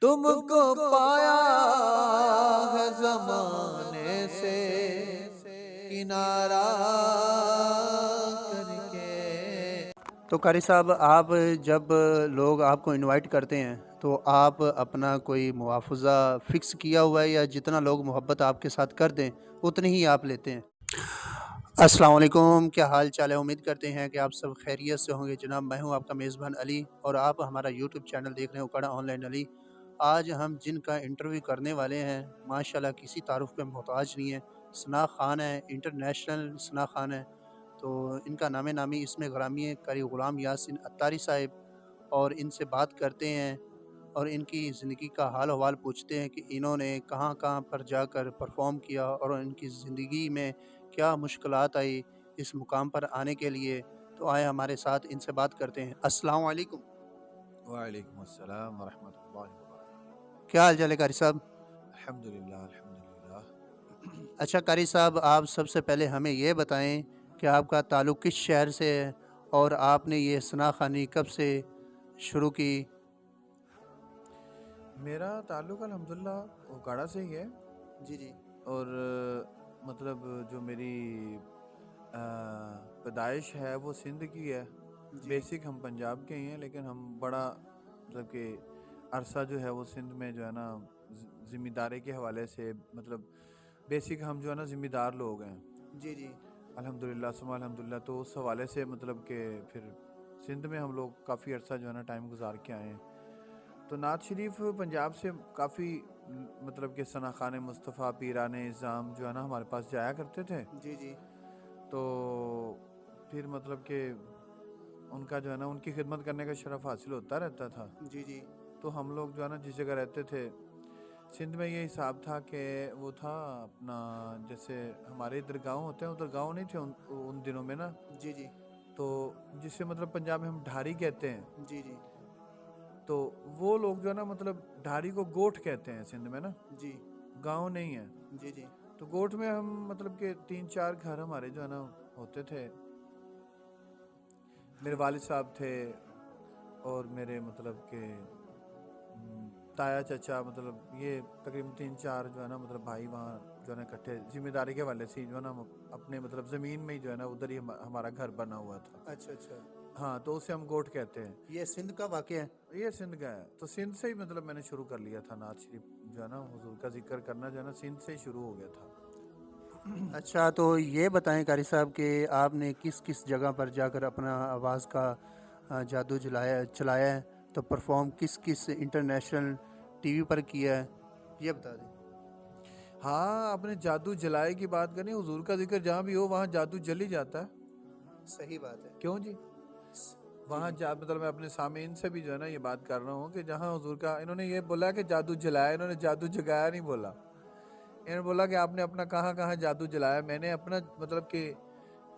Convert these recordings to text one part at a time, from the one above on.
تم کو پایا ہے زمانے سے کنارہ کر کے۔ تو قاری صاحب، آپ جب لوگ آپ کو انوائٹ کرتے ہیں تو آپ اپنا کوئی محافظہ فکس کیا ہوا ہے، یا جتنا لوگ محبت آپ کے ساتھ کر دیں اتنی ہی آپ لیتے ہیں؟ السلام علیکم، کیا حال چال ہے؟ امید کرتے ہیں کہ آپ سب خیریت سے ہوں گے۔ جناب، میں ہوں آپ کا میزبان علی، اور آپ ہمارا یوٹیوب چینل دیکھ رہے ہیں اکاڑا آن لائن علی۔ آج ہم جن کا انٹرویو کرنے والے ہیں ماشاءاللہ کسی تعارف کے محتاج نہیں ہیں، ثناء خان ہے، انٹرنیشنل ثناء خان ہے۔ تو ان کا نام نامی اسم گرامی ہے قاری غلام یاسین عطاری صاحب، اور ان سے بات کرتے ہیں اور ان کی زندگی کا حال احوال پوچھتے ہیں کہ انہوں نے کہاں کہاں پر جا کر پرفارم کیا، اور ان کی زندگی میں کیا مشکلات آئی اس مقام پر آنے کے لیے۔ تو آئے ہمارے ساتھ ان سے بات کرتے ہیں۔ السلام علیکم۔ وعلیکم السلام ورحمۃ اللہ وبرکاتہ۔ کیا حال چال ہے قاری صاحب؟ الحمدللہ الحمدللہ۔ اچھا قاری صاحب، آپ سب سے پہلے ہمیں یہ بتائیں کہ آپ کا تعلق کس شہر سے ہے، اور آپ نے یہ ثناء خانی کب سے شروع کی؟ میرا تعلق الحمدللہ اکاڑا سے ہی ہے، جی جی اور مطلب جو میری پیدائش ہے وہ سندھ کی ہے۔ جی بیسک ہم پنجاب کے ہی ہیں، لیکن ہم بڑا مطلب کہ عرصہ جو ہے وہ سندھ میں جو ہے نا ذمہ داری کے حوالے سے، مطلب بیسک ہم جو ہے نا ذمہ دار لوگ ہیں جی جی الحمدللہ ثم الحمدللہ۔ تو اس حوالے سے مطلب کہ پھر سندھ میں ہم لوگ کافی عرصہ جو ہے نا ٹائم گزار کے آئے ہیں۔ تو نعت شریف پنجاب سے کافی مطلب کہ ثناء خان مصطفیٰ، پیران نظام جو ہے نا ہمارے پاس جایا کرتے تھے۔ جی جی تو پھر مطلب کہ ان کا جو ہے نا ان کی خدمت کرنے کا شرف حاصل ہوتا رہتا تھا۔ جی جی تو ہم لوگ جو ہے نا جس جگہ رہتے تھے سندھ میں، یہ حساب تھا کہ وہ تھا اپنا، جیسے ہمارے ادھر گاؤں ہوتے ہیں، ادھر گاؤں نہیں تھے ان دنوں میں نا، جی جی تو جسے مطلب پنجاب میں ہم ڈھاری کہتے ہیں۔ جی جی تو وہ لوگ جو ہے نا مطلب ڈھاری کو گوٹھ کہتے ہیں سندھ میں نا، جی گاؤں نہیں ہے۔ جی جی تو گوٹھ میں ہم مطلب کہ 3-4 گھر ہمارے جو ہے نا ہوتے تھے۔ میرے والد صاحب تھے، اور میرے مطلب کہ تایا چچا، مطلب یہ تقریباً 3-4 جو ہے نا مطلب بھائی وہاں جو ہے نا اکٹھے ذمہ داری کے والے سے جو ہے نا اپنے مطلب زمین میں ہی جو ہے نا ادھر ہی ہمارا گھر بنا ہوا تھا۔ اچھا اچھا، ہاں، تو اسے ہم گوٹھ کہتے ہیں۔ یہ سندھ کا واقعہ ہے؟ یہ سندھ کا ہے، تو سندھ سے ہی مطلب میں نے شروع کر لیا تھا نعت شریف جو ہے نا حضور کا ذکر کرنا جو ہے نا سندھ سے ہی شروع ہو گیا تھا۔ اچھا، تو یہ بتائیں قاری صاحب کہ آپ نے کس کس جگہ پر جا کر اپنا آواز کا جادو چلایا ہے، تو پرفارم کس کس انٹرنیشنل ٹی وی پر کیا ہے، یہ بتا دیں۔ ہاں، آپ نے جادو جلائے کی بات کرنی، حضور کا ذکر جہاں بھی ہو وہاں جادو جل ہی جاتا ہے۔ صحیح بات ہے۔ کیوں جی؟ جی وہاں جی مطلب میں اپنے سامعین سے بھی جو ہے نا یہ بات کر رہا ہوں کہ جہاں حضور کا، انہوں نے یہ بولا کہ جادو جلایا، انہوں نے جادو جگایا نہیں بولا۔ انہوں نے بولا کہ آپ نے اپنا کہاں کہاں جادو جلایا۔ میں نے اپنا مطلب کہ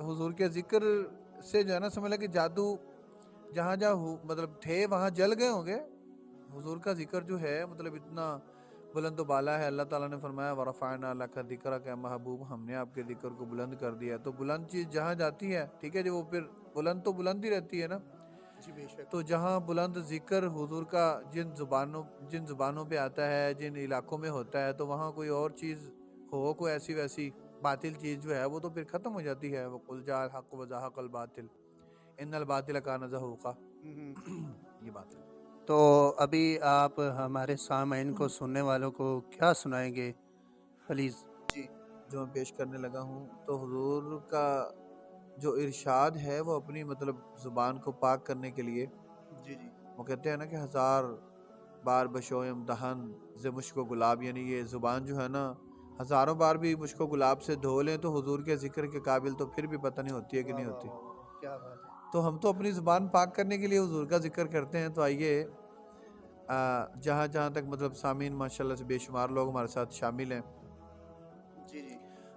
حضور کے ذکر سے جو ہے نا سمجھ لیا کہ جادو جہاں جہاں مطلب تھے وہاں جل گئے ہوں گے۔ حضور کا ذکر جو ہے مطلب اتنا بلند و بالا ہے، اللہ تعالیٰ نے فرمایا وَرَفَعْنَا لَكَ ذِكْرَكَ، کہ محبوب ہم نے آپ کے ذکر کو بلند کر دیا۔ تو بلند چیز جہاں جاتی ہے، ٹھیک ہے جی، وہ پھر بلند تو بلند ہی رہتی ہے نا۔ جی بے شک۔ تو جہاں بلند ذکر حضور کا جن زبانوں پہ آتا ہے، جن علاقوں میں ہوتا ہے، تو وہاں کوئی اور چیز ہو، کوئی ایسی ویسی باطل چیز جو ہے وہ تو پھر ختم ہو جاتی ہے۔ وَقُلْ جَاءَ الْحَقُّ وَزَهَقَ الْبَاطِلُ إِنَّ الْبَاطِلَ كَانَ زَهُوقًا۔ یہ بات ہے۔ تو ابھی آپ ہمارے سامعین کو، سننے والوں کو کیا سنائیں گے پلیز؟ جی، جو میں پیش کرنے لگا ہوں، تو حضور کا جو ارشاد ہے وہ اپنی مطلب زبان کو پاک کرنے کے لیے، جی جی وہ کہتے ہیں نا کہ 1000 بار بشویم دہن ز مشک و گلاب، یعنی یہ زبان جو ہے نا ہزاروں بار بھی مشک و گلاب سے دھو لیں تو حضور کے ذکر کے قابل تو پھر بھی پتہ نہیں ہوتی ہے کہ واہ نہیں واہ ہوتی۔ واہ واہ، کیا بات ہے۔ تو ہم تو اپنی زبان پاک کرنے کے لیے حضور کا ذکر کرتے ہیں۔ تو آئیے جہاں جہاں تک مطلب سامعین ماشاءاللہ سے بے شمار لوگ ہمارے ساتھ شامل ہیں، جی جی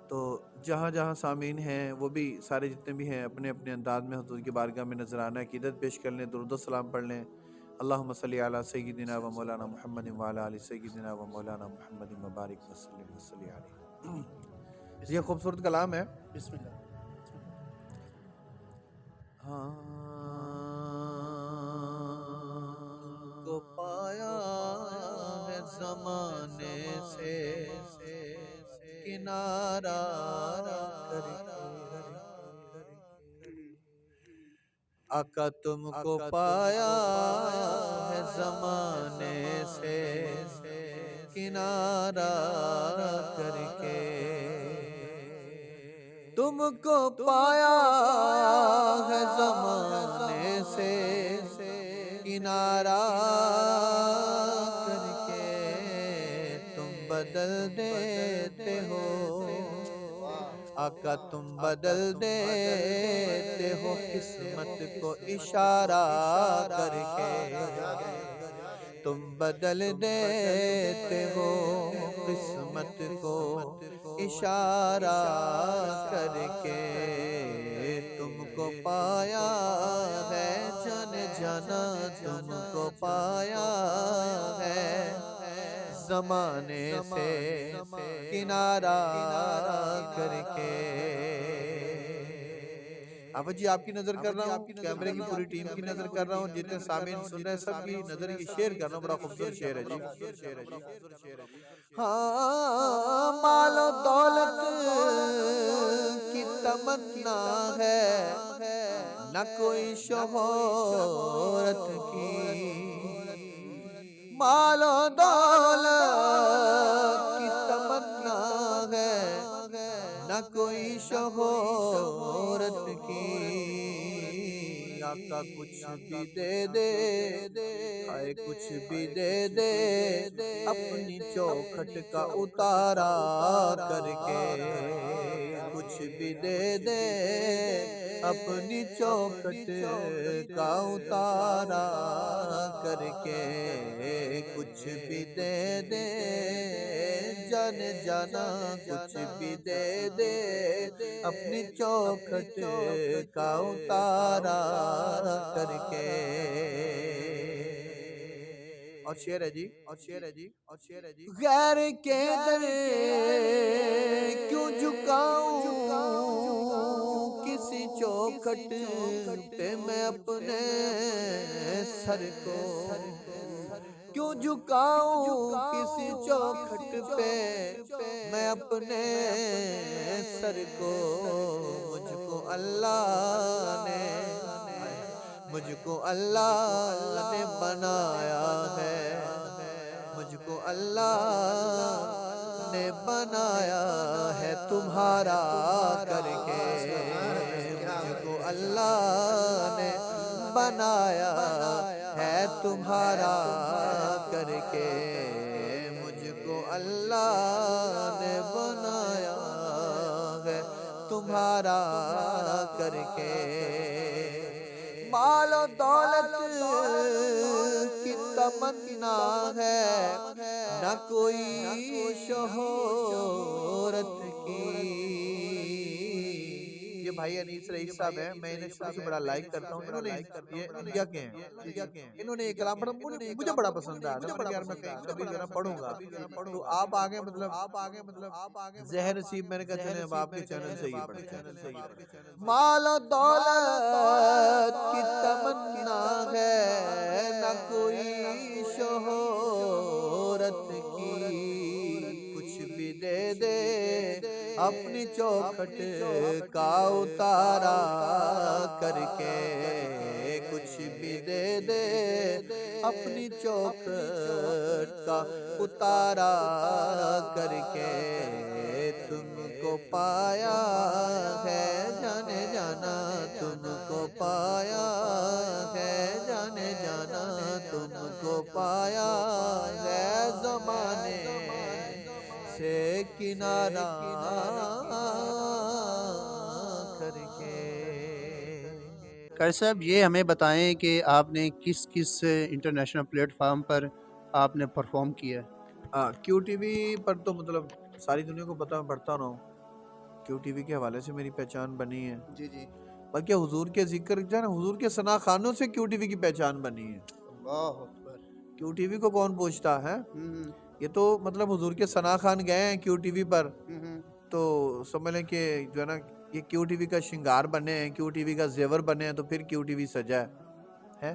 تو جہاں جہاں سامعین ہیں وہ بھی سارے جتنے بھی ہیں اپنے اپنے انداز میں حضور کی بارگاہ میں نذرانہ عقیدت پیش کر لیں، درود و سلام پڑھ لیں۔ اللہم صلی علی سیدنا و مولانا محمد وعلی آل سیدنا و مولانا محمد مبارک وسلم وصلی علیہ۔ بسم یہ اللہ خوبصورت کلام ہے۔ بسم اللہ بسم اللہ۔ ہاں، تم کو پایا زمانے سے کنارہ کر کے آقا تم کو پایا ہے زمانے سے کنارہ کر کے تم کو پایا ہے زمانے سے کنارہ کر کے تم بدل دیتے ہو آقا تم بدل دیتے ہو قسمت کو اشارہ کر کے تم بدل دیتے ہو قسمت کو اشارہ کر کے تم کو پایا ہے جان جانا تم کو پایا ہے زمانے سے کنارہ کر کے آفت جی آپ کی نظر کر رہا ہوں کیمرے کی پوری ٹیم کی نظر کر رہا ہوں جتنے سامعین سن رہے ہیں سب کی نظر کی شیئر کر رہا ہوں بڑا خوبصورت شعر ہے جی ہاں مال و دولت کی تمنا ہے نہ کوئی شہرت کی مال و دولت کی تمنا ہے نہ کوئی شہرت کی آقا کچھ بھی دے دے آئے کچھ بھی دے دے اپنی چوکھٹ کا اتارا کر کے کچھ بھی دے دے اپنی چوکھٹ کا اتارا کر کے کچھ بھی دے دے جان جانا کچھ بھی دے دے اپنی چوکھٹ کا اتارا کر کے اور شعر ہے جی غیر کے در کیوں جھکاؤں کسی چوکھٹ پہ میں اپنے سر کو کیوں جھکاؤں کسی چوکھٹ پہ میں اپنے سر کو مجھ کو اللہ نے بنایا ہے مجھ کو اللہ نے بنایا ہے تمہارا کر کے مجھ کو اللہ نے بنایا ہے تمہارا کر کے مجھ کو اللہ نے بنایا ہے تمہارا کر کے مال و دولت کی تمنا ہے نہ کوئی شہرت کی یہ بھائی انیس رئیس صاحب ہیں میں انہیں شروع سے بڑا لائک کرتا ہوں انہوں نے یہ انڈیا کے ہیں انہوں نے یہ کلام پڑھا مجھے بڑا پسند آیا تھا میں میں کہیں کبھی ذرا پڑھوں گا تو آپ آگے مطلب زہر نصیب میں نے کہا چلیں اب آپ کے چینل سے ہی پڑھتے ہیں مال و دولت کی تمنا ہے نہ کوئی شہرت کی کچھ بھی دے دے اپنی چوکھٹ کا اتارا کر کے کچھ بھی دے دے اپنی چوکھٹ کا اتارا کر کے تم کو پایا ہے جانے جانا تم کو پایا ہے جانے جانا تم کو پایا ہے زمانے سے کنارہ کر کے قاری صاحب یہ ہمیں بتائیں کہ آپ نے کس کس انٹرنیشنل پلیٹ فارم پر آپ نے پرفارم کیا ہے کیو ٹی وی پر تو مطلب ساری دنیا کو پتہ پڑھتا رہا ہوں کیو ٹی وی کے حوالے سے میری پہچان بنی ہے جی جی بلکہ حضور کے ذکر جو ہے نا حضور کے ثنا خوانوں سے کیو ٹی وی کی پہچان بنی ہے اللہ اکبر کیو ٹی وی کو کون پوچھتا ہے یہ تو مطلب حضور کے ثنا خوان گئے ہیں کیو ٹی وی پر تو سمجھ لیں کہ جو ہے نا یہ کیو ٹی وی کا شنگار بنے ہیں کیو ٹی وی کا زیور بنے ہیں تو پھر کیو ٹی وی سجا ہے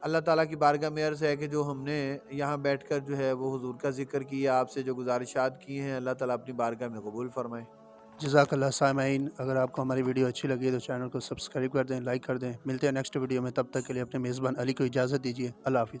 اللہ تعالیٰ کی بارگاہ میں عرض ہے کہ جو ہم نے یہاں بیٹھ کر جو ہے وہ حضور کا ذکر کیا، آپ سے جو گزارشات کی ہیں، اللہ تعالیٰ اپنی بارگاہ میں قبول فرمائے۔ جزاک اللہ سامعین، اگر آپ کو ہماری ویڈیو اچھی لگی تو چینل کو سبسکرائب کر دیں، لائک کر دیں۔ ملتے ہیں نیکسٹ ویڈیو میں، تب تک کے لیے اپنے میزبان علی کو اجازت دیجیے۔ اللہ حافظ۔